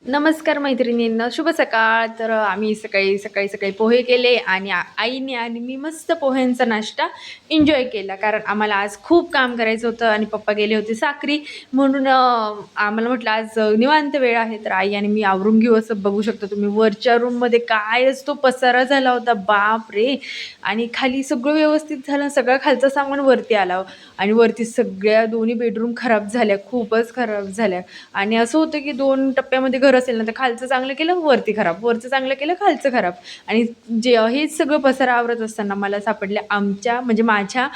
नमस्कार मैत्रिणींनो, शुभ सकाळ. तर आम्ही सकाळी सकाळी सकाळी पोहे केले आणि आईने आणि मी मस्त पोह्यांचा नाश्ता एन्जॉय केला. कारण आम्हाला आज खूप काम करायचं होतं आणि पप्पा गेले होते साक्री. म्हणून आम्हाला म्हटलं आज निवांत वेळ आहे, तर आई आणि मी आवरून घेऊ. असं बघू शकता तुम्ही वरच्या रूममध्ये काय असतो पसारा झाला होता, बाप रे. आणि खाली सगळं व्यवस्थित झालं, सगळं खालचं सामान वरती आलं आणि वरती सगळ्या दोन्ही बेडरूम खराब झाल्या, खूपच खराब झाल्या. आणि असं होतं की 2 टप्प्यामध्ये घर असेल ना, तर खालचं चांगलं केलं वरती खराब, वरचं चांगलं केलं खालचं खराब. आणि जे हेच सगळं पसारा आवरत असताना मला सापडल्या आमच्या म्हणजे माझ्या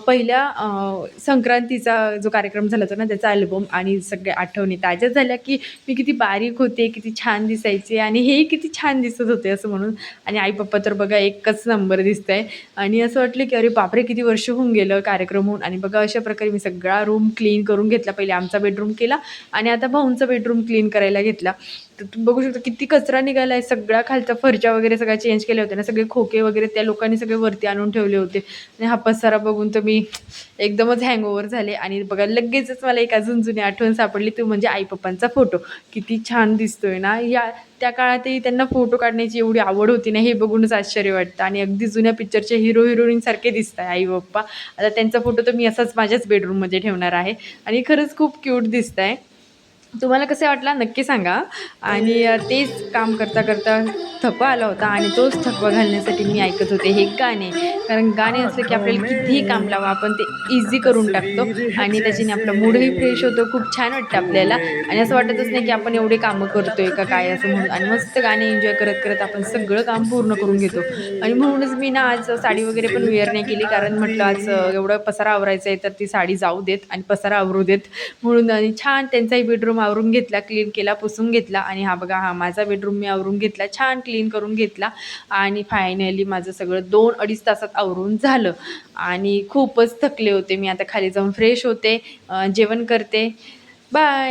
पहिल्या संक्रांतीचा जो कार्यक्रम झाला होता ना, त्याचा अल्बम. आणि सगळ्या आठवणी ताज्या झाल्या की मी किती बारीक होते, किती छान दिसायचे आणि हेही किती छान दिसत होते असं म्हणून. आणि आई पप्पा तर बघा एकच नंबर दिसतंय. आणि असं वाटलं की अरे बापरे, किती वर्ष होऊन गेलं कार्यक्रम होऊन. आणि बघा अशा प्रकारे मी सगळा रूम क्लीन करून घेतला. पहिले आमचा बेडरूम केला आणि आता भाऊंचा बेडरूम क्लीन करायला घेतला. तर तुम्ही बघू शकता किती कचरा निघाला आहे. सगळ्या खालच्या फरच्या वगैरे सगळ्या चेंज केल्या होत्या ना, सगळे खोके वगैरे त्या लोकांनी सगळे वरती आणून ठेवले होते. आणि हा पसारा बघून तर मी एकदमच हँगओव्हर झाले. आणि बघा लगेचच मला एक अजून जुनी आठवण सापडली, ती म्हणजे आई पप्पांचा फोटो. किती छान दिसतोय ना. त्या काळातही त्यांना फोटो काढण्याची एवढी आवड होती ना, हे बघूनच आश्चर्य वाटतं. आणि अगदी जुन्या पिक्चरचे हिरो हिरोईनसारखे दिसत आहे आई पप्पा. आता त्यांचा फोटो तर मी असाच माझ्याच बेडरूममध्ये ठेवणार आहे. आणि खरंच खूप क्यूट दिसत आहे. तुम्हाला कसं वाटला नक्की सांगा. आणि तेच काम करता करता थकवा आला होता आणि तोच थकवा घालण्यासाठी मी ऐकत होते हे गाणे. कारण गाणे असले की आपल्याला आँखों कितीही काम लावा, में आपण ते इझी करून टाकतो. तस्वीर है आणि त्याच्याने आपला मूडही फ्रेश जैसी होतो, खूप छान वाटतं तू आपल्याला. आणि असं वाटतच नाही की आपण मेरी एवढे कामं करतोय का काय तकदीर असं म्हणून. है आणि मस्त गाणे एन्जॉय करत करत आपण जैसे सगळं काम पूर्ण दिल करून घेतो. से आणि म्हणूनच मी ना आज साडी इस वगैरे पण दिल वेअर नाही तक केली, कारण म्हटलं आज आती एवढं पसारा आवरायचा आहे तर ती साडी जाऊ देत आणि पसारा आवरू देत म्हणून. आणि छान त्यांचाही बेडरूम आवरून घेतला, क्लीन केला, पुसून घेतला. आणि हा बघा, हा माझा बेडरूम मी आवरून घेतला, छान क्लीन करून घेतला. आणि फायनली माझं सगळं 2-2.5 तासात आवरून झालं. आणि खूपच थकले होते मी. आता खाली जाऊन फ्रेश होते, जेवण करते. बाय.